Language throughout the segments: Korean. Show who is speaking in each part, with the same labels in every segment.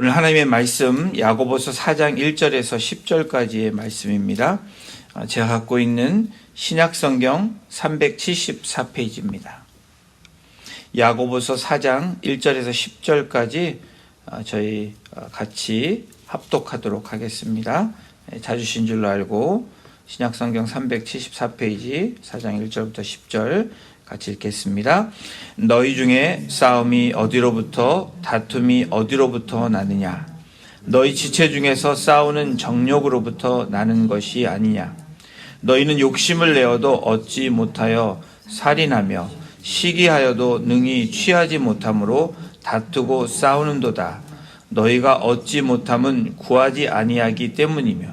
Speaker 1: 오늘 하나님의 말씀 야고보서 4장 1절에서 10절까지의 말씀입니다. 제가 갖고 있는 신약성경 374페이지입니다. 야고보서 4장 1절에서 10절까지 저희 같이 합독하도록 하겠습니다. 자주신 줄로 알고 신약성경 374페이지 4장 1절부터 10절 같이 읽겠습니다. 너희 중에 싸움이 어디로부터 다툼이 어디로부터 나느냐? 너희 지체 중에서 싸우는 정욕으로부터 나는 것이 아니냐? 너희는 욕심을 내어도 얻지 못하여 살인하며 시기하여도 능히 취하지 못함으로 다투고 싸우는도다. 너희가 얻지 못함은 구하지 아니하기 때문이며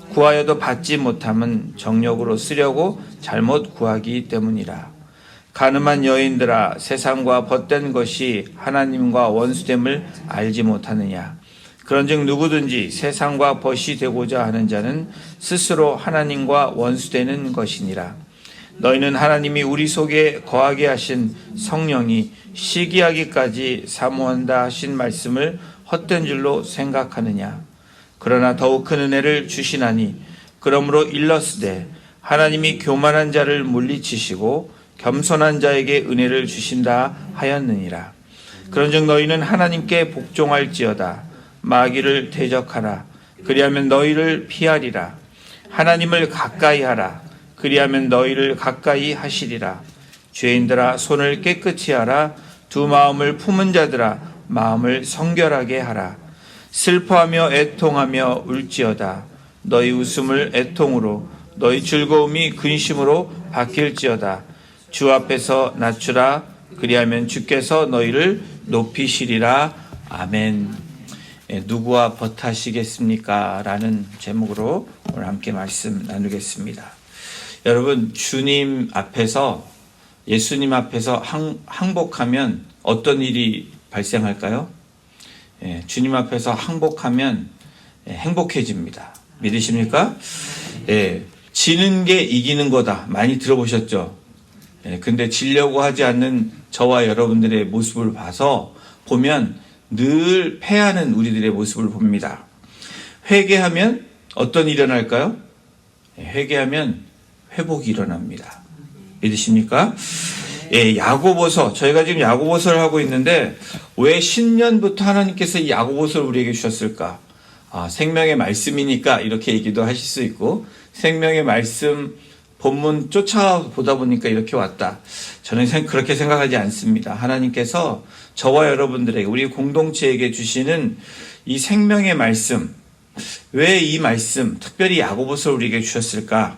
Speaker 1: 구하여도 받지 못함은 정욕으로 쓰려고 잘못 구하기 때문이라. 가늠한 여인들아, 세상과 벗된 것이 하나님과 원수됨을 알지 못하느냐? 그런즉 누구든지 세상과 벗이 되고자 하는 자는 스스로 하나님과 원수되는 것이니라. 너희는 하나님이 우리 속에 거하게 하신 성령이 시기하기까지 사모한다 하신 말씀을 헛된 줄로 생각하느냐? 그러나 더욱 큰 은혜를 주시나니 그러므로 일렀으되 하나님이 교만한 자를 물리치시고 겸손한 자에게 은혜를 주신다 하였느니라. 그런즉 너희는 하나님께 복종할지어다. 마귀를 대적하라. 그리하면 너희를 피하리라. 하나님을 가까이 하라. 그리하면 너희를 가까이 하시리라. 죄인들아, 손을 깨끗이 하라. 두 마음을 품은 자들아, 마음을 성결하게 하라. 슬퍼하며 애통하며 울지어다. 너희 웃음을 애통으로, 너희 즐거움이 근심으로 바뀔지어다. 주 앞에서 낮추라. 그리하면 주께서 너희를 높이시리라. 아멘. 누구와 벗하시겠습니까? 라는 제목으로 오늘 함께 말씀 나누겠습니다. 여러분, 주님 앞에서, 예수님 앞에서 항복하면 어떤 일이 발생할까요? 주님 앞에서 항복하면 행복해집니다. 믿으십니까? 지는 게 이기는 거다. 많이 들어보셨죠? 근데 지려고 하지 않는 저와 여러분들의 모습을 보면 늘 패하는 우리들의 모습을 봅니다. 회개하면 어떤 일이 일어날까요? 회개하면 회복이 일어납니다. 믿으십니까? 야고보서, 저희가 지금 야고보서를 하고 있는데 왜 신년부터 하나님께서 이 야고보서를 우리에게 주셨을까? 생명의 말씀이니까 이렇게 얘기도 하실 수 있고, 생명의 말씀 본문 쫓아보다 보니까 이렇게 왔다. 저는 그렇게 생각하지 않습니다. 하나님께서 저와 여러분들에게, 우리 공동체에게 주시는 이 생명의 말씀, 왜 이 말씀, 특별히 야고보서를 우리에게 주셨을까?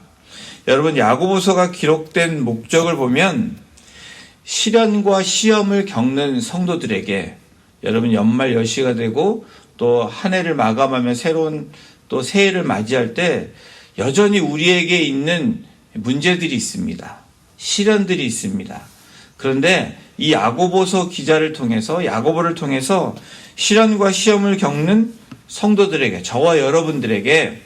Speaker 1: 여러분, 야고보서가 기록된 목적을 보면 시련과 시험을 겪는 성도들에게, 여러분 연말 연시가 되고 또 한 해를 마감하며 새로운 또 새해를 맞이할 때 여전히 우리에게 있는 문제들이 있습니다. 시련들이 있습니다. 그런데 이 야고보서 기자를 통해서, 야고보를 통해서 시련과 시험을 겪는 성도들에게, 저와 여러분들에게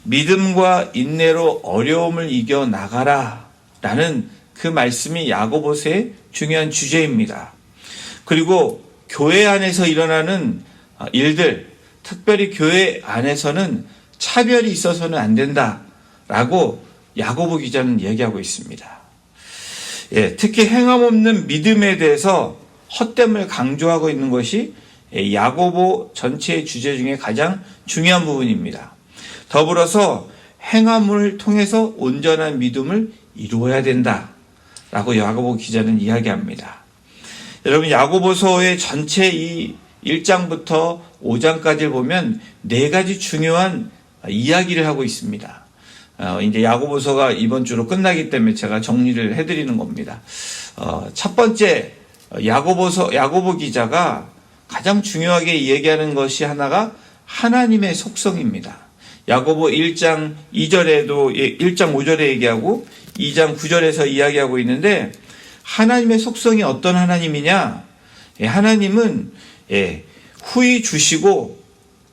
Speaker 1: 믿음과 인내로 어려움을 이겨 나가라 라는 그 말씀이 야고보서의 중요한 주제입니다. 그리고 교회 안에서 일어나는 일들, 특별히 교회 안에서는 차별이 있어서는 안 된다라고 야고보 기자는 얘기하고 있습니다. 특히 행함 없는 믿음에 대해서 헛됨을 강조하고 있는 것이 야고보 전체의 주제 중에 가장 중요한 부분입니다. 더불어서 행함을 통해서 온전한 믿음을 이루어야 된다라고 야고보 기자는 이야기합니다. 여러분, 야고보서의 전체 이 1장부터 5장까지를 보면 네 가지 중요한 이야기를 하고 있습니다. 이제 야고보서가 이번 주로 끝나기 때문에 제가 정리를 해드리는 겁니다. 첫 번째, 야고보 기자가 가장 중요하게 얘기하는 것이 하나가 하나님의 속성입니다. 야고보 1장 2절에도 1장 5절에 얘기하고 2장 9절에서 이야기하고 있는데, 하나님의 속성이 어떤 하나님이냐? 하나님은 후히 주시고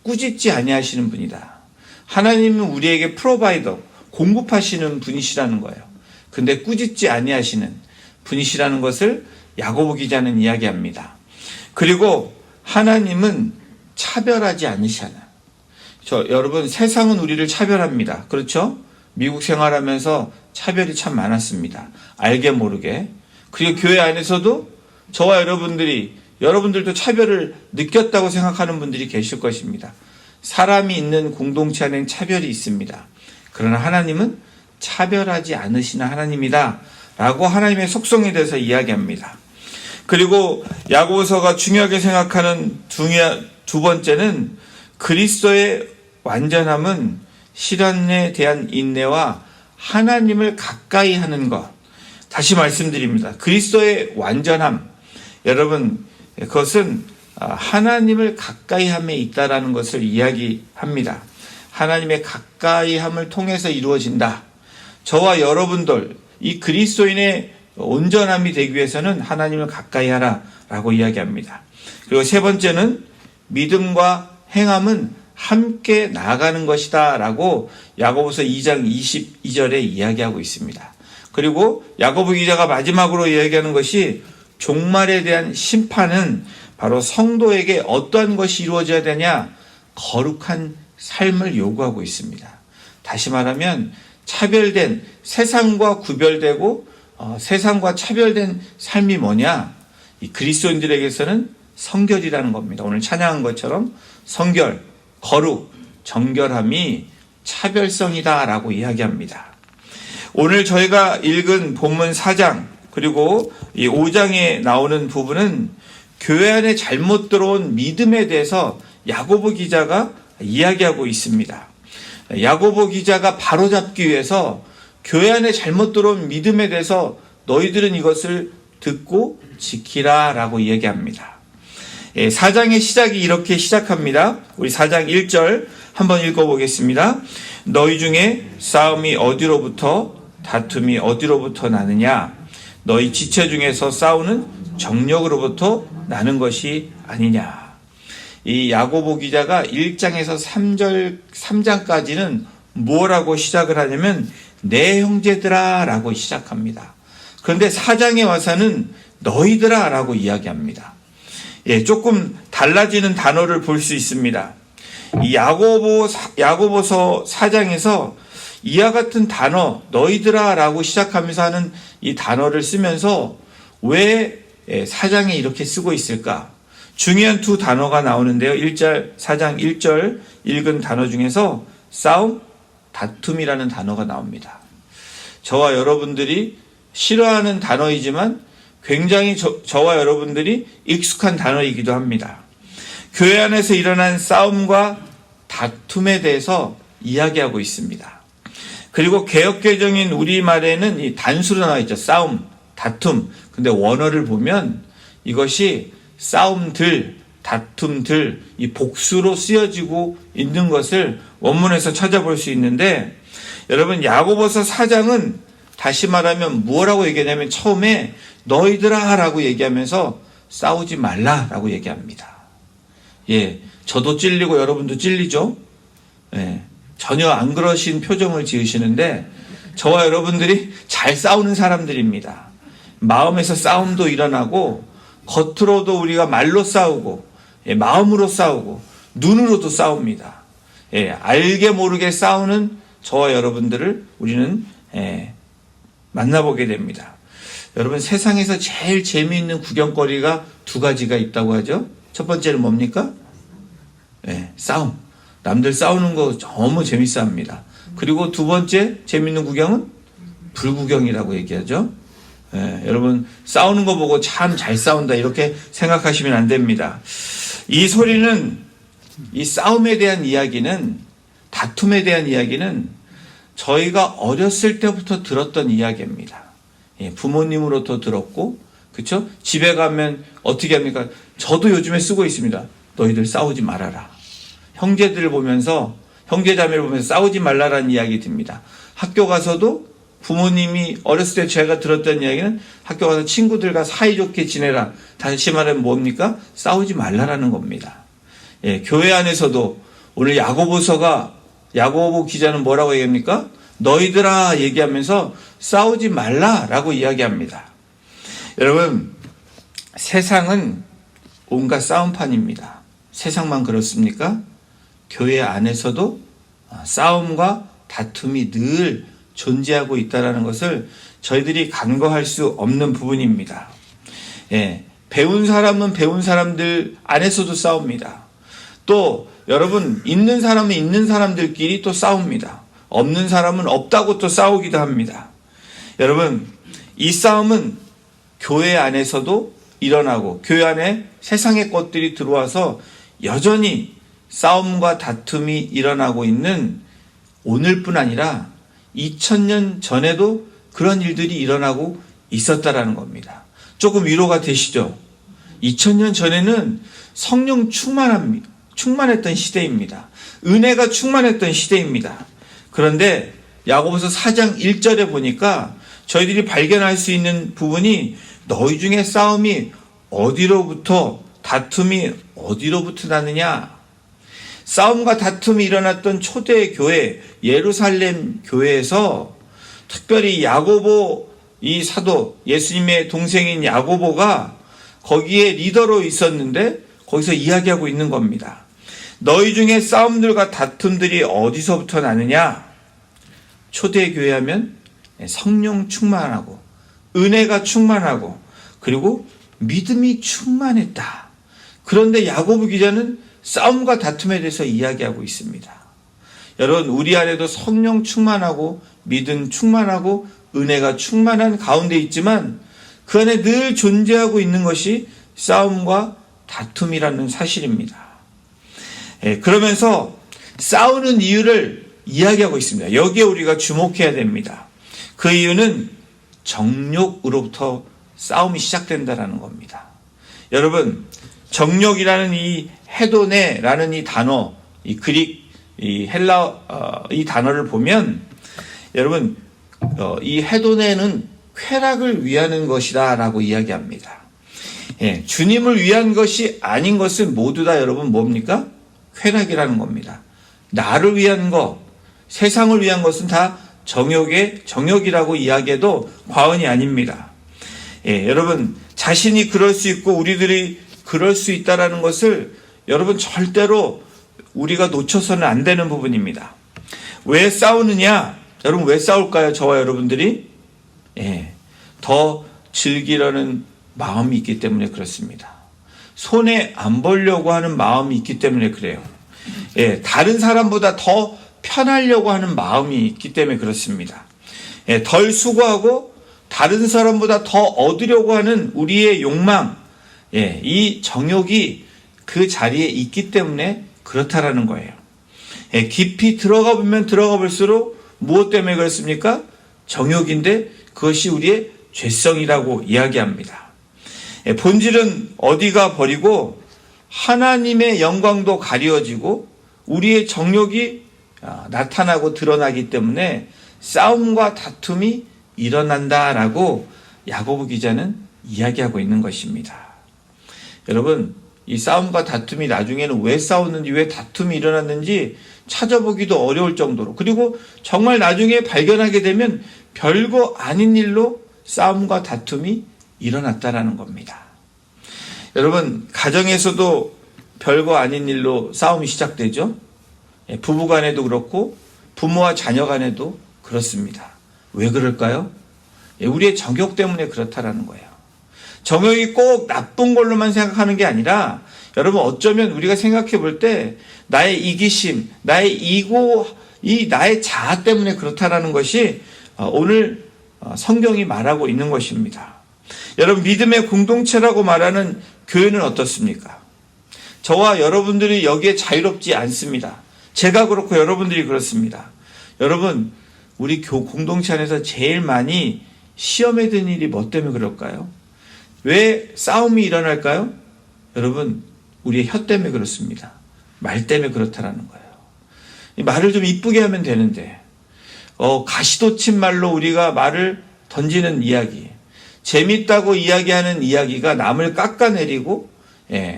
Speaker 1: 꾸짖지 아니하시는 분이다. 하나님은 우리에게 프로바이더, 공급하시는 분이시라는 거예요. 근데 꾸짖지 아니하시는 분이시라는 것을 야고보 기자는 이야기합니다. 그리고 하나님은 차별하지 않으시잖아요. 여러분, 세상은 우리를 차별합니다. 그렇죠? 미국 생활하면서 차별이 참 많았습니다. 알게 모르게. 그리고 교회 안에서도 저와 여러분들도 차별을 느꼈다고 생각하는 분들이 계실 것입니다. 사람이 있는 공동체 안에는 차별이 있습니다. 그러나 하나님은 차별하지 않으시는 하나님이다 라고 하나님의 속성에 대해서 이야기합니다. 그리고 야고보서가 중요하게 생각하는 두 번째는 그리스도의 완전함은 시련에 대한 인내와 하나님을 가까이 하는 것. 다시 말씀드립니다. 그리스도의 완전함, 여러분, 그것은 하나님을 가까이 함에 있다라는 것을 이야기합니다. 하나님의 가까이함을 통해서 이루어진다. 저와 여러분들, 이 그리스도인의 온전함이 되기 위해서는 하나님을 가까이 하라라고 이야기합니다. 그리고 세 번째는 믿음과 행함은 함께 나아가는 것이다 라고 야고보서 2장 22절에 이야기하고 있습니다. 그리고 야고보 기자가 마지막으로 이야기하는 것이 종말에 대한 심판은 바로 성도에게 어떠한 것이 이루어져야 되냐? 거룩한 삶을 요구하고 있습니다. 다시 말하면 차별된, 세상과 구별되고 세상과 차별된 삶이 뭐냐? 이 그리스도인들에게서는 성결이라는 겁니다. 오늘 찬양한 것처럼 성결, 거룩, 정결함이 차별성이다 라고 이야기합니다. 오늘 저희가 읽은 본문 4장 그리고 이 5장에 나오는 부분은 교회 안에 잘못 들어온 믿음에 대해서 야고보 기자가 이야기하고 있습니다. 야고보 기자가 바로잡기 위해서 교회 안에 잘못 들어온 믿음에 대해서 너희들은 이것을 듣고 지키라 라고 이야기합니다. 4장의 시작이 이렇게 시작합니다. 우리 4장 1절 한번 읽어보겠습니다. 너희 중에 싸움이 어디로부터 다툼이 어디로부터 나느냐? 너희 지체 중에서 싸우는 정력으로부터 나는 것이 아니냐? 이 야고보 기자가 1장에서 3장까지는 뭐라고 시작을 하냐면 내 형제들아 라고 시작합니다. 그런데 4장에 와서는 너희들아 라고 이야기합니다. 조금 달라지는 단어를 볼 수 있습니다. 이 야고보서 4장에서 이와 같은 단어 너희들아 라고 시작하면서 하는 이 단어를 쓰면서 왜 4장에 이렇게 쓰고 있을까? 중요한 두 단어가 나오는데요. 4장 1절 읽은 단어 중에서 싸움, 다툼이라는 단어가 나옵니다. 저와 여러분들이 싫어하는 단어이지만 굉장히 저와 여러분들이 익숙한 단어이기도 합니다. 교회 안에서 일어난 싸움과 다툼에 대해서 이야기하고 있습니다. 그리고 개역개정인 우리말에는 이 단수로 나와 있죠. 싸움, 다툼. 근데 원어를 보면 이것이 싸움들, 다툼들, 이 복수로 쓰여지고 있는 것을 원문에서 찾아볼 수 있는데, 여러분 야고보서 4장은 다시 말하면 뭐라고 얘기하냐면 처음에 너희들아 라고 얘기하면서 싸우지 말라 라고 얘기합니다. 저도 찔리고 여러분도 찔리죠? 전혀 안 그러신 표정을 지으시는데 저와 여러분들이 잘 싸우는 사람들입니다. 마음에서 싸움도 일어나고 겉으로도 우리가 말로 싸우고 마음으로 싸우고 눈으로도 싸웁니다. 알게 모르게 싸우는 저와 여러분들을 우리는 만나보게 됩니다. 여러분 세상에서 제일 재미있는 구경거리가 두 가지가 있다고 하죠. 첫 번째는 뭡니까? 싸움. 남들 싸우는 거 너무 재밌어 합니다. 그리고 두 번째 재미있는 구경은 불구경이라고 얘기하죠. 여러분 싸우는 거 보고 참 잘 싸운다 이렇게 생각하시면 안 됩니다. 이 소리는, 이 싸움에 대한 이야기는, 다툼에 대한 이야기는 저희가 어렸을 때부터 들었던 이야기입니다. 부모님으로부터 들었고, 그렇죠? 집에 가면 어떻게 합니까? 저도 요즘에 쓰고 있습니다. 너희들 싸우지 말아라. 형제들을 보면서, 형제자매를 보면서 싸우지 말라라는 이야기 듭니다. 학교 가서도 부모님이 어렸을 때 제가 들었던 이야기는 학교 가서 친구들과 사이좋게 지내라. 다시 말하면 뭡니까? 싸우지 말라라는 겁니다. 교회 안에서도 오늘 야고보 기자는 뭐라고 얘기합니까? 너희들아 얘기하면서 싸우지 말라라고 이야기합니다. 여러분, 세상은 온갖 싸움판입니다. 세상만 그렇습니까? 교회 안에서도 싸움과 다툼이 늘 존재하고 있다는 것을 저희들이 간과할 수 없는 부분입니다. 예, 배운 사람은 배운 사람들 안에서도 싸웁니다. 또 여러분, 있는 사람은 있는 사람들끼리 또 싸웁니다. 없는 사람은 없다고 또 싸우기도 합니다. 여러분, 이 싸움은 교회 안에서도 일어나고 교회 안에 세상의 것들이 들어와서 여전히 싸움과 다툼이 일어나고 있는 오늘뿐 아니라 2000년 전에도 그런 일들이 일어나고 있었다라는 겁니다. 조금 위로가 되시죠? 2000년 전에는 성령 충만했던 시대입니다. 은혜가 충만했던 시대입니다. 그런데 야고보서 4장 1절에 보니까 저희들이 발견할 수 있는 부분이 너희 중에 싸움이 어디로부터, 다툼이 어디로부터 나느냐? 싸움과 다툼이 일어났던 초대 교회, 예루살렘 교회에서 특별히 야고보, 이 사도, 예수님의 동생인 야고보가 거기에 리더로 있었는데 거기서 이야기하고 있는 겁니다. 너희 중에 싸움들과 다툼들이 어디서부터 나느냐? 초대 교회 하면 성령 충만하고 은혜가 충만하고 그리고 믿음이 충만했다. 그런데 야고보 기자는 싸움과 다툼에 대해서 이야기하고 있습니다. 여러분, 우리 안에도 성령 충만하고 믿음 충만하고 은혜가 충만한 가운데 있지만 그 안에 늘 존재하고 있는 것이 싸움과 다툼이라는 사실입니다. 그러면서 싸우는 이유를 이야기하고 있습니다. 여기에 우리가 주목해야 됩니다. 그 이유는 정욕으로부터 싸움이 시작된다는 겁니다. 여러분, 정욕이라는 이 헤도네라는 이 단어, 이 그릭, 이 헬라, 이 단어를 보면 여러분, 이 헤도네는 쾌락을 위하는 것이다 라고 이야기합니다. 예, 주님을 위한 것이 아닌 것은 모두 다 여러분 뭡니까? 쾌락이라는 겁니다. 나를 위한 것, 세상을 위한 것은 다 정욕이라고 이야기해도 과언이 아닙니다. 예, 여러분, 자신이 그럴 수 있고 우리들이 그럴 수 있다라는 것을 여러분 절대로 우리가 놓쳐서는 안 되는 부분입니다. 왜 싸우느냐? 여러분, 왜 싸울까요? 저와 여러분들이? 예, 더 즐기려는 마음이 있기 때문에 그렇습니다. 손해 안 보려고 하는 마음이 있기 때문에 그래요. 예, 다른 사람보다 더 편하려고 하는 마음이 있기 때문에 그렇습니다. 예, 덜 수고하고 다른 사람보다 더 얻으려고 하는 우리의 욕망, 예, 이 정욕이 그 자리에 있기 때문에 그렇다라는 거예요. 예, 깊이 들어가 보면 들어가 볼수록 무엇 때문에 그렇습니까? 정욕인데 그것이 우리의 죄성이라고 이야기합니다. 예, 본질은 어디가 버리고 하나님의 영광도 가리워지고 우리의 정욕이 나타나고 드러나기 때문에 싸움과 다툼이 일어난다라고 야고보 기자는 이야기하고 있는 것입니다. 여러분, 이 싸움과 다툼이 나중에는 왜 싸웠는지, 왜 다툼이 일어났는지 찾아보기도 어려울 정도로, 그리고 정말 나중에 발견하게 되면 별거 아닌 일로 싸움과 다툼이 일어났다라는 겁니다. 여러분, 가정에서도 별거 아닌 일로 싸움이 시작되죠. 부부 간에도 그렇고 부모와 자녀 간에도 그렇습니다. 왜 그럴까요? 우리의 정욕 때문에 그렇다라는 거예요. 정욕이 꼭 나쁜 걸로만 생각하는 게 아니라 여러분, 어쩌면 우리가 생각해 볼 때 나의 이기심, 나의 이고, 나의 자아 때문에 그렇다라는 것이 오늘 성경이 말하고 있는 것입니다. 여러분, 믿음의 공동체라고 말하는 교회는 어떻습니까? 저와 여러분들이 여기에 자유롭지 않습니다. 제가 그렇고 여러분들이 그렇습니다. 여러분, 우리 공동체 안에서 제일 많이 시험에 든 일이 뭐 때문에 그럴까요? 왜 싸움이 일어날까요? 여러분, 우리의 혀 때문에 그렇습니다. 말 때문에 그렇다라는 거예요. 말을 좀 이쁘게 하면 되는데 가시돋친 말로 우리가 말을 던지는 이야기, 재밌다고 이야기하는 이야기가 남을 깎아내리고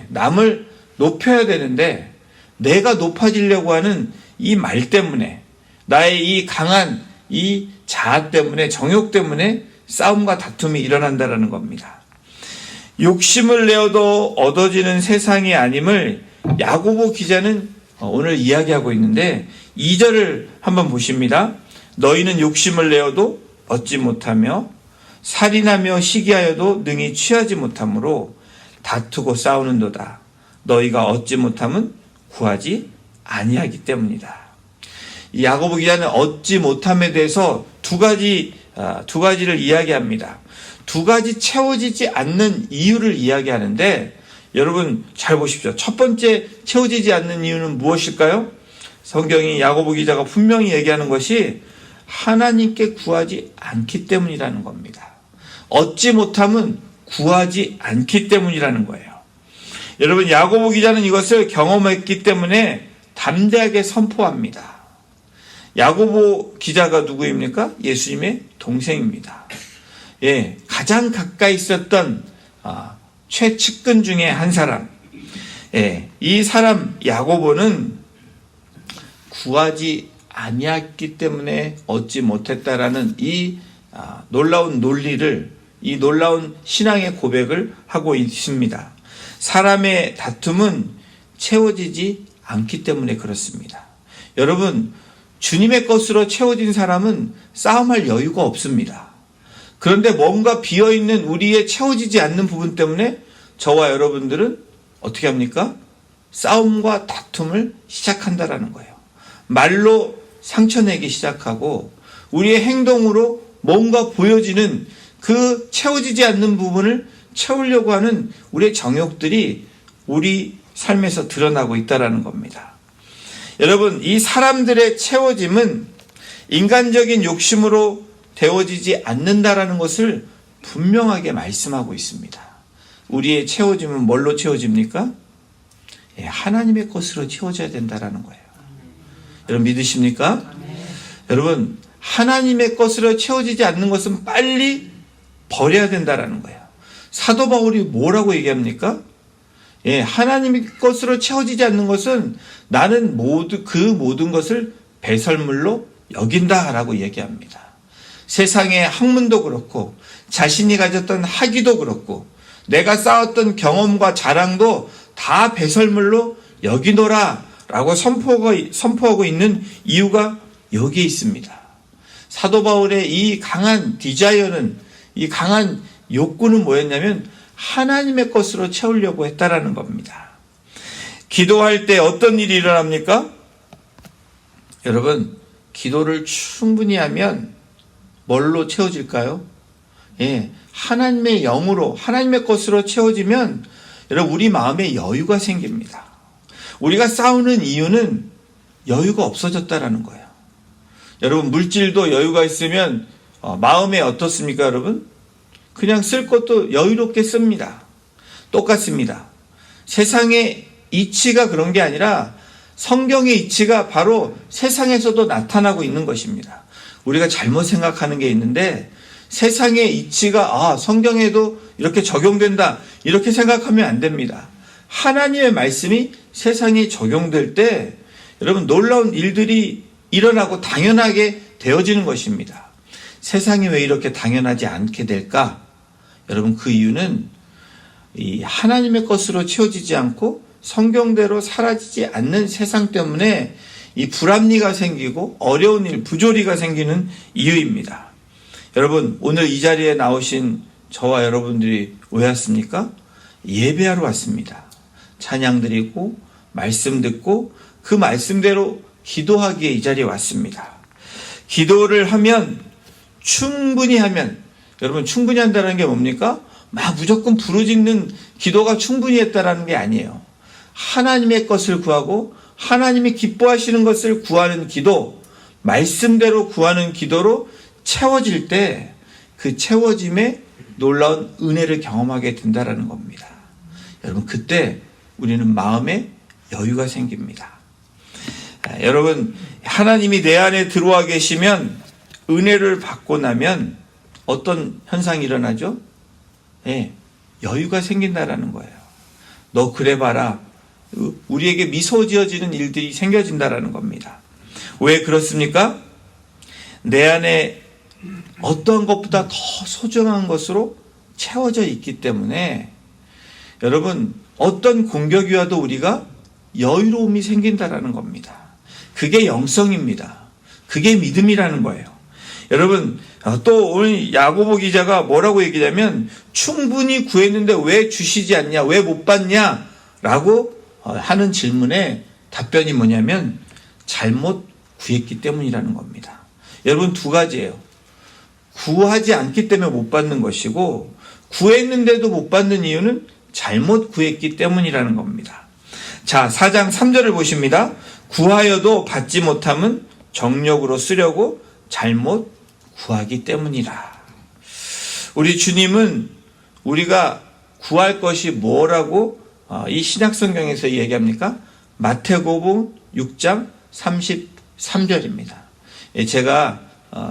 Speaker 1: 남을 높여야 되는데 내가 높아지려고 하는 이 말 때문에, 나의 이 강한 이 자아 때문에, 정욕 때문에 싸움과 다툼이 일어난다는 겁니다. 욕심을 내어도 얻어지는 세상이 아님을 야고보 기자는 오늘 이야기하고 있는데 2절을 한번 보십니다. 너희는 욕심을 내어도 얻지 못하며 살인하며 시기하여도 능히 취하지 못하므로 다투고 싸우는도다. 너희가 얻지 못함은 구하지 아니하기 때문이다. 이 야고보 기자는 얻지 못함에 대해서 두 가지를 이야기합니다. 두 가지 채워지지 않는 이유를 이야기하는데 여러분 잘 보십시오. 첫 번째 채워지지 않는 이유는 무엇일까요? 성경이 야고보 기자가 분명히 얘기하는 것이 하나님께 구하지 않기 때문이라는 겁니다. 얻지 못함은 구하지 않기 때문이라는 거예요. 여러분 야고보 기자는 이것을 경험했기 때문에 담대하게 선포합니다. 야고보 기자가 누구입니까? 예수님의 동생입니다. 예, 가장 가까이 있었던 최측근 중에 한 사람. 예, 이 사람 야고보는 구하지 아니했기 때문에 얻지 못했다라는 이 놀라운 논리를, 이 놀라운 신앙의 고백을 하고 있습니다. 사람의 다툼은 채워지지 않기 때문에 그렇습니다. 여러분, 주님의 것으로 채워진 사람은 싸움할 여유가 없습니다. 그런데 뭔가 비어있는 우리의 채워지지 않는 부분 때문에 저와 여러분들은 어떻게 합니까? 싸움과 다툼을 시작한다라는 거예요. 말로 상처내기 시작하고 우리의 행동으로 뭔가 보여지는 그 채워지지 않는 부분을 채우려고 하는 우리의 정욕들이 우리 삶에서 드러나고 있다는 겁니다. 여러분, 이 사람들의 채워짐은 인간적인 욕심으로 되어지지 않는다라는 것을 분명하게 말씀하고 있습니다. 우리의 채워짐은 뭘로 채워집니까? 예, 하나님의 것으로 채워져야 된다라는 거예요. 여러분 믿으십니까? 여러분, 하나님의 것으로 채워지지 않는 것은 빨리 버려야 된다라는 거예요. 사도 바울이 뭐라고 얘기합니까? 예, 하나님의 것으로 채워지지 않는 것은 나는 그 모든 것을 배설물로 여긴다라고 얘기합니다. 세상의 학문도 그렇고 자신이 가졌던 학위도 그렇고 내가 쌓았던 경험과 자랑도 다 배설물로 여기노라 라고 선포하고 있는 이유가 여기에 있습니다. 사도 바울의 이 강한 디자이어는, 이 강한 욕구는 뭐였냐면 하나님의 것으로 채우려고 했다라는 겁니다. 기도할 때 어떤 일이 일어납니까? 여러분, 기도를 충분히 하면 뭘로 채워질까요? 예, 하나님의 영으로, 하나님의 것으로 채워지면 여러분 우리 마음에 여유가 생깁니다. 우리가 싸우는 이유는 여유가 없어졌다라는 거예요. 여러분 물질도 여유가 있으면 마음에 어떻습니까, 여러분? 그냥 쓸 것도 여유롭게 씁니다. 똑같습니다. 세상의 이치가 그런 게 아니라 성경의 이치가 바로 세상에서도 나타나고 있는 것입니다. 우리가 잘못 생각하는 게 있는데 세상의 이치가 성경에도 이렇게 적용된다 이렇게 생각하면 안 됩니다. 하나님의 말씀이 세상에 적용될 때 여러분 놀라운 일들이 일어나고 당연하게 되어지는 것입니다. 세상이 왜 이렇게 당연하지 않게 될까? 여러분 그 이유는 이 하나님의 것으로 채워지지 않고 성경대로 사라지지 않는 세상 때문에 이 불합리가 생기고 어려운 일, 부조리가 생기는 이유입니다. 여러분 오늘 이 자리에 나오신 저와 여러분들이 왜 왔습니까? 예배하러 왔습니다. 찬양 드리고 말씀 듣고 그 말씀대로 기도하기에 이 자리에 왔습니다. 기도를 하면 충분히 하면 여러분 충분히 한다는 게 뭡니까? 막 무조건 부르짖는 기도가 충분히 했다라는 게 아니에요. 하나님의 것을 구하고 하나님이 기뻐하시는 것을 구하는 기도, 말씀대로 구하는 기도로 채워질 때 그 채워짐에 놀라운 은혜를 경험하게 된다라는 겁니다. 여러분 그때 우리는 마음에 여유가 생깁니다. 여러분 하나님이 내 안에 들어와 계시면 은혜를 받고 나면 어떤 현상이 일어나죠? 예, 여유가 생긴다라는 거예요. 너 그래 봐라. 우리에게 미소 지어지는 일들이 생겨진다라는 겁니다. 왜 그렇습니까? 내 안에 어떤 것보다 더 소중한 것으로 채워져 있기 때문에 여러분 어떤 공격이 와도 우리가 여유로움이 생긴다라는 겁니다. 그게 영성입니다. 그게 믿음이라는 거예요. 여러분, 또 오늘 야고보 기자가 뭐라고 얘기하냐면 충분히 구했는데 왜 주시지 않냐, 왜 못 받냐 라고 하는 질문에 답변이 뭐냐면 잘못 구했기 때문이라는 겁니다. 여러분, 두 가지예요. 구하지 않기 때문에 못 받는 것이고, 구했는데도 못 받는 이유는 잘못 구했기 때문이라는 겁니다. 자, 4장 3절을 보십니다. 구하여도 받지 못함은 정욕으로 쓰려고 잘못 구하기 때문이라. 우리 주님은 우리가 구할 것이 뭐라고 이 신약성경에서 얘기합니까? 마태복음 6장 33절입니다. 제가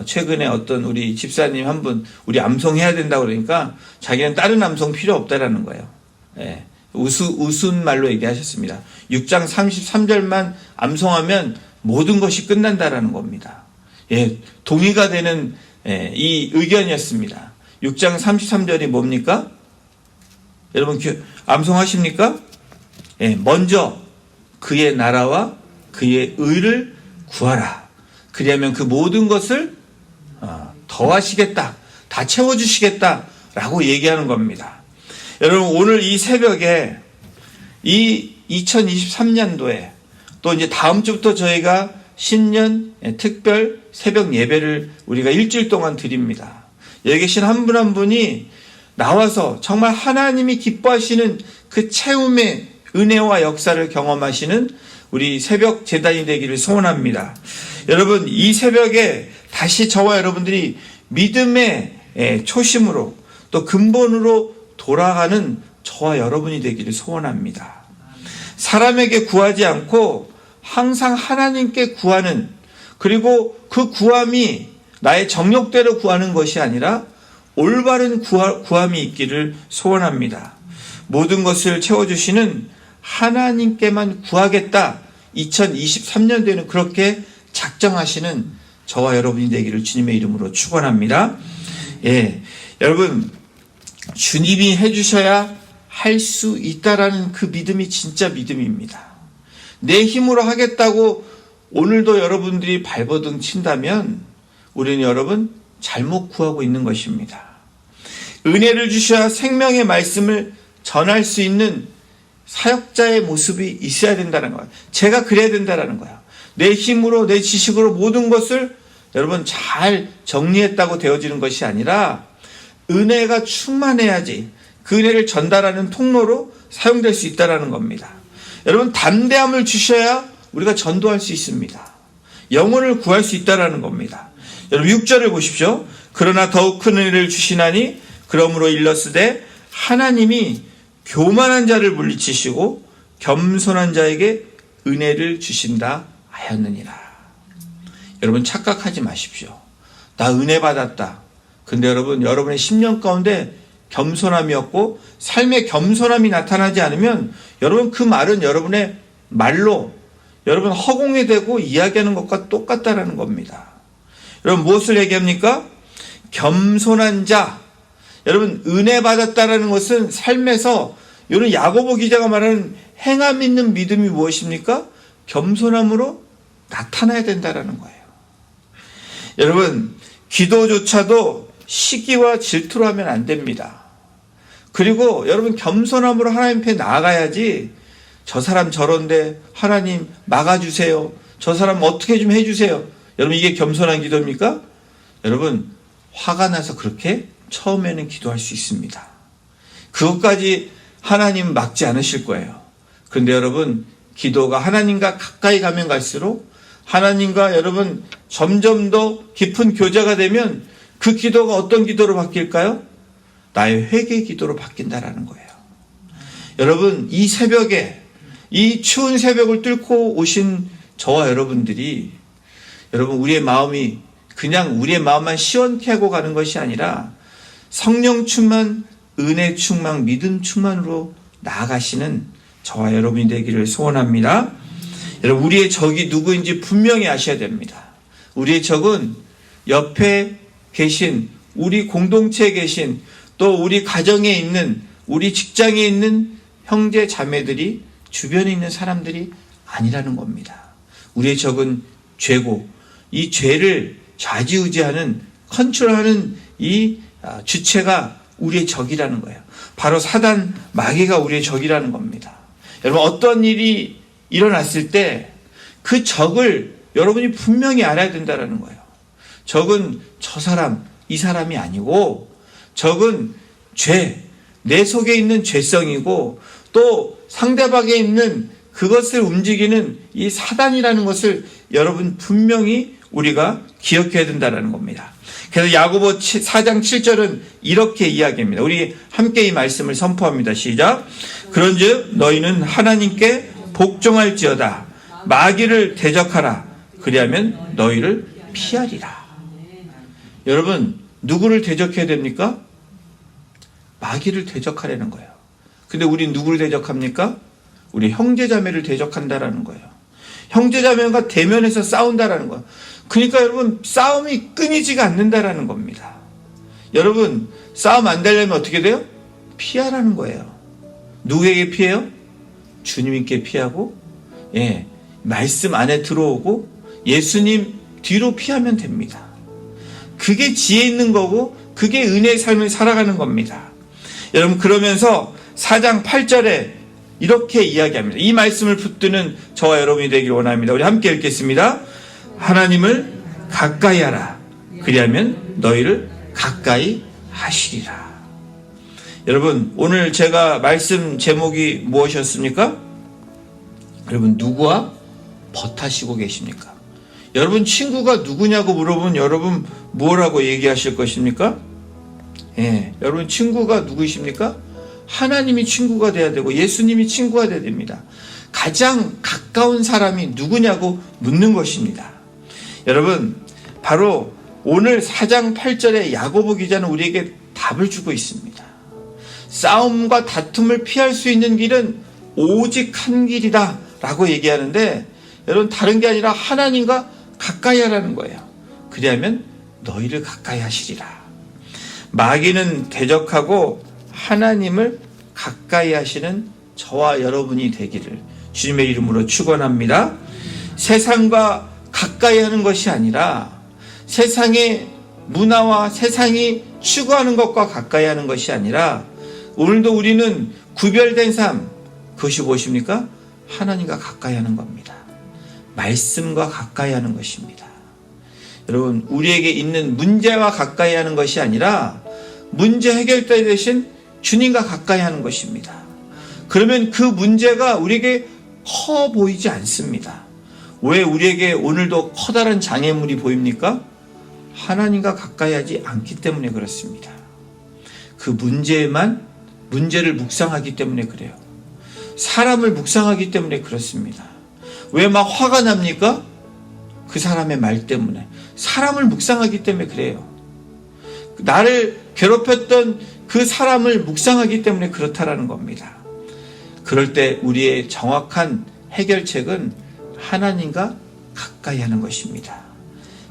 Speaker 1: 최근에 어떤 우리 집사님 한 분 우리 암송해야 된다고 그러니까 자기는 다른 암송 필요 없다라는 거예요. 우스운 말로 얘기하셨습니다. 6장 33절만 암송하면 모든 것이 끝난다라는 겁니다. 동의가 되는 이 의견이었습니다. 6장 33절이 뭡니까? 여러분 암송하십니까? 먼저 그의 나라와 그의 의를 구하라. 그리하면 그 모든 것을 더하시겠다. 다 채워주시겠다라고 얘기하는 겁니다. 여러분, 오늘 이 새벽에 이 2023년도에 또 이제 다음 주부터 저희가 신년 특별 새벽 예배를 우리가 일주일 동안 드립니다. 여기 계신 한 분 한 분이 나와서 정말 하나님이 기뻐하시는 그 체험의 은혜와 역사를 경험하시는 우리 새벽 제단이 되기를 소원합니다. 여러분, 이 새벽에 다시 저와 여러분들이 믿음의 초심으로 또 근본으로 돌아가는 저와 여러분이 되기를 소원합니다. 사람에게 구하지 않고 항상 하나님께 구하는, 그리고 그 구함이 나의 정욕대로 구하는 것이 아니라 올바른 구함이 있기를 소원합니다. 모든 것을 채워주시는 하나님께만 구하겠다. 2023년도에는 그렇게 작정하시는 저와 여러분이 되기를 주님의 이름으로 축원합니다. 여러분, 주님이 해주셔야 할 수 있다라는 그 믿음이 진짜 믿음입니다. 내 힘으로 하겠다고 오늘도 여러분들이 발버둥 친다면 우리는 여러분 잘못 구하고 있는 것입니다. 은혜를 주셔야 생명의 말씀을 전할 수 있는 사역자의 모습이 있어야 된다는 거예요. 제가 그래야 된다는 거예요. 내 힘으로, 내 지식으로 모든 것을 여러분 잘 정리했다고 되어지는 것이 아니라 은혜가 충만해야지 그 은혜를 전달하는 통로로 사용될 수 있다는 겁니다. 여러분, 담대함을 주셔야 우리가 전도할 수 있습니다. 영혼을 구할 수 있다는 겁니다. 여러분 6절을 보십시오. 그러나 더욱 큰 은혜를 주시나니 그러므로 일렀으되 하나님이 교만한 자를 물리치시고 겸손한 자에게 은혜를 주신다 하였느니라. 여러분, 착각하지 마십시오. 나 은혜 받았다. 근데 여러분, 여러분의 10년 가운데 겸손함이었고 삶의 겸손함이 나타나지 않으면 여러분 그 말은 여러분의 말로 여러분 허공에 대고 이야기하는 것과 똑같다라는 겁니다. 여러분, 무엇을 얘기합니까? 겸손한 자. 여러분, 은혜 받았다라는 것은 삶에서 이런 야고보 기자가 말하는 행함 있는 믿음이 무엇입니까? 겸손함으로 나타나야 된다라는 거예요. 여러분, 기도조차도 시기와 질투로 하면 안 됩니다. 그리고 여러분, 겸손함으로 하나님 앞에 나아가야지 저 사람 저런데 하나님 막아주세요. 저 사람 어떻게 좀 해주세요. 여러분, 이게 겸손한 기도입니까? 여러분, 화가 나서 그렇게 처음에는 기도할 수 있습니다. 그것까지 하나님 막지 않으실 거예요. 그런데 여러분, 기도가 하나님과 가까이 가면 갈수록 하나님과 여러분 점점 더 깊은 교제가 되면 그 기도가 어떤 기도로 바뀔까요? 나의 회개 기도로 바뀐다라는 거예요. 여러분, 이 새벽에, 이 추운 새벽을 뚫고 오신 저와 여러분들이 여러분, 우리의 마음이 그냥 우리의 마음만 시원케 하고 가는 것이 아니라 성령 충만, 은혜 충만, 믿음 충만으로 나아가시는 저와 여러분이 되기를 소원합니다. 여러분, 우리의 적이 누구인지 분명히 아셔야 됩니다. 우리의 적은 옆에 계신, 우리 공동체에 계신, 또 우리 가정에 있는, 우리 직장에 있는 형제 자매들이 주변에 있는 사람들이 아니라는 겁니다. 우리의 적은 죄고 이 죄를 좌지우지하는 컨트롤하는 이 주체가 우리의 적이라는 거예요. 바로 사단 마귀가 우리의 적이라는 겁니다. 여러분 어떤 일이 일어났을 때 그 적을 여러분이 분명히 알아야 된다는 거예요. 적은 저 사람, 이 사람이 아니고 적은 죄, 내 속에 있는 죄성이고 또 상대방에 있는 그것을 움직이는 이 사단이라는 것을 여러분 분명히 우리가 기억해야 된다는 겁니다. 그래서 야고보 4장 7절은 이렇게 이야기합니다. 우리 함께 이 말씀을 선포합니다. 시작. 그런즉 너희는 하나님께 복종할지어다. 마귀를 대적하라. 그리하면 너희를 피하리라. 여러분 누구를 대적해야 됩니까? 마귀를 대적하라는 거예요. 근데 우린 누구를 대적합니까? 우리 형제자매를 대적한다라는 거예요. 형제자매가 대면해서 싸운다라는 거예요. 그러니까 여러분 싸움이 끊이지가 않는다라는 겁니다. 여러분 싸움 안 되려면 어떻게 돼요? 피하라는 거예요. 누구에게 피해요? 주님께 피하고 말씀 안에 들어오고 예수님 뒤로 피하면 됩니다. 그게 지혜 있는 거고 그게 은혜의 삶을 살아가는 겁니다. 여러분 그러면서 4장 8절에 이렇게 이야기합니다. 이 말씀을 붙드는 저와 여러분이 되기를 원합니다. 우리 함께 읽겠습니다. 하나님을 가까이 하라. 그리하면 너희를 가까이 하시리라. 여러분 오늘 제가 말씀 제목이 무엇이었습니까? 여러분 누구와 버타시고 계십니까? 여러분 친구가 누구냐고 물어보면 여러분 뭐라고 얘기하실 것입니까? 여러분 친구가 누구이십니까? 하나님이 친구가 돼야 되고 예수님이 친구가 돼야 됩니다. 가장 가까운 사람이 누구냐고 묻는 것입니다. 여러분 바로 오늘 4장 8절에 야고보 기자는 우리에게 답을 주고 있습니다. 싸움과 다툼을 피할 수 있는 길은 오직 한 길이다 라고 얘기하는데 여러분 다른 게 아니라 하나님과 가까이 하라는 거예요. 그리하면 너희를 가까이 하시리라. 마귀는 대적하고 하나님을 가까이 하시는 저와 여러분이 되기를 주님의 이름으로 축원합니다. 세상과 가까이 하는 것이 아니라 세상의 문화와 세상이 추구하는 것과 가까이 하는 것이 아니라 오늘도 우리는 구별된 삶, 그것이 무엇입니까? 하나님과 가까이 하는 겁니다. 말씀과 가까이 하는 것입니다. 여러분 우리에게 있는 문제와 가까이 하는 것이 아니라 문제 해결자 대신 주님과 가까이 하는 것입니다. 그러면 그 문제가 우리에게 커 보이지 않습니다. 왜 우리에게 오늘도 커다란 장애물이 보입니까? 하나님과 가까이 하지 않기 때문에 그렇습니다. 그 문제를 묵상하기 때문에 그래요. 사람을 묵상하기 때문에 그렇습니다. 왜 막 화가 납니까? 그 사람의 말 때문에. 사람을 묵상하기 때문에 그래요. 나를 괴롭혔던 그 사람을 묵상하기 때문에 그렇다라는 겁니다. 그럴 때 우리의 정확한 해결책은 하나님과 가까이 하는 것입니다.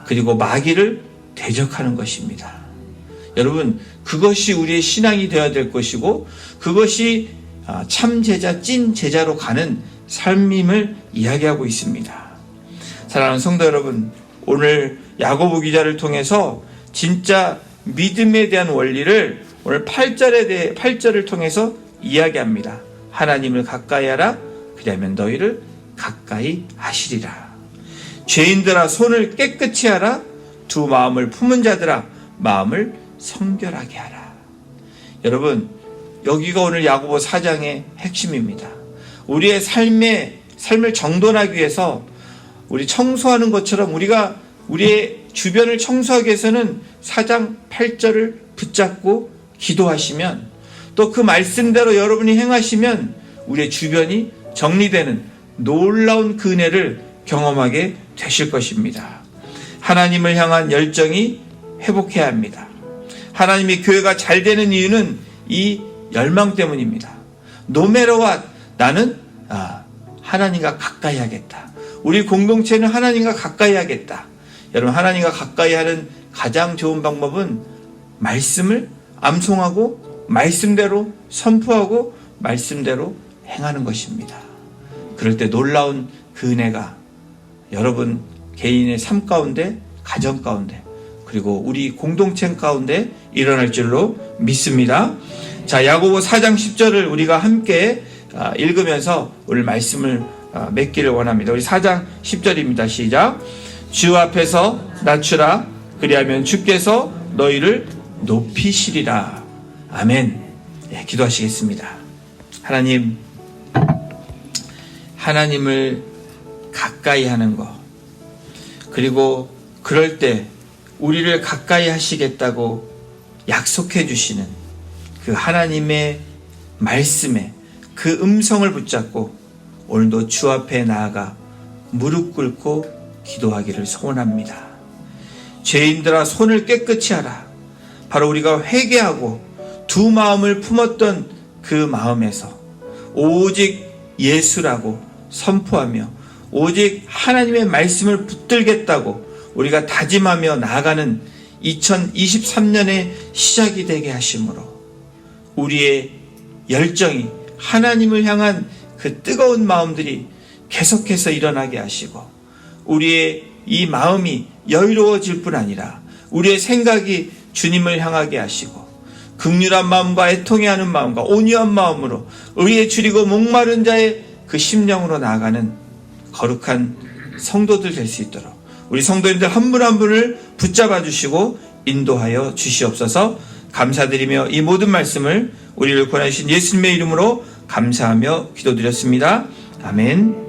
Speaker 1: 그리고 마귀를 대적하는 것입니다. 여러분 그것이 우리의 신앙이 되어야 될 것이고 그것이 참 제자, 찐 제자로 가는 삶임을 이야기하고 있습니다. 사랑하는 성도 여러분, 오늘 야고보 기자를 통해서 진짜 믿음에 대한 원리를 오늘 8절을 통해서 이야기합니다. 하나님을 가까이 하라. 그리하면 너희를 가까이 하시리라. 죄인들아 손을 깨끗이 하라. 두 마음을 품은 자들아 마음을 성결하게 하라. 여러분 여기가 오늘 야고보 4장의 핵심입니다. 우리의 삶을 정돈하기 위해서 우리 청소하는 것처럼 우리가 우리의 주변을 청소하기 위해서는 4장 8절을 붙잡고 기도하시면 또 그 말씀대로 여러분이 행하시면 우리의 주변이 정리되는 놀라운 그 은혜를 경험하게 되실 것입니다. 하나님을 향한 열정이 회복해야 합니다. 하나님의 교회가 잘 되는 이유는 이 열망 때문입니다. No matter what, 나는 하나님과 가까이 하겠다. 우리 공동체는 하나님과 가까이 하겠다. 여러분 하나님과 가까이 하는 가장 좋은 방법은 말씀을 암송하고 말씀대로 선포하고 말씀대로 행하는 것입니다. 그럴 때 놀라운 그 은혜가 여러분 개인의 삶 가운데, 가정 가운데, 그리고 우리 공동체 가운데 일어날 줄로 믿습니다. 자, 야고보 4장 10절을 우리가 함께 읽으면서 오늘 말씀을 맺기를 원합니다. 우리 4장 10절입니다. 시작. 주 앞에서 낮추라. 그리하면 주께서 너희를 높이시리라. 아멘. 네, 기도하시겠습니다. 하나님, 하나님을 가까이 하는 것, 그리고 그럴 때 우리를 가까이 하시겠다고 약속해 주시는 그 하나님의 말씀에 그 음성을 붙잡고 오늘도 주 앞에 나아가 무릎 꿇고 기도하기를 소원합니다. 죄인들아 손을 깨끗이 하라. 바로 우리가 회개하고 두 마음을 품었던 그 마음에서 오직 예수라고 선포하며 오직 하나님의 말씀을 붙들겠다고 우리가 다짐하며 나아가는 2023년의 시작이 되게 하심으로 우리의 열정이 하나님을 향한 그 뜨거운 마음들이 계속해서 일어나게 하시고 우리의 이 마음이 여유로워질 뿐 아니라 우리의 생각이 주님을 향하게 하시고 긍휼한 마음과 애통해하는 마음과 온유한 마음으로 의에 줄이고 목마른 자의 그 심령으로 나아가는 거룩한 성도들 될 수 있도록 우리 성도님들 한 분 한 분을 붙잡아 주시고 인도하여 주시옵소서. 감사드리며 이 모든 말씀을 우리를 권하신 예수님의 이름으로 감사하며 기도드렸습니다. 아멘.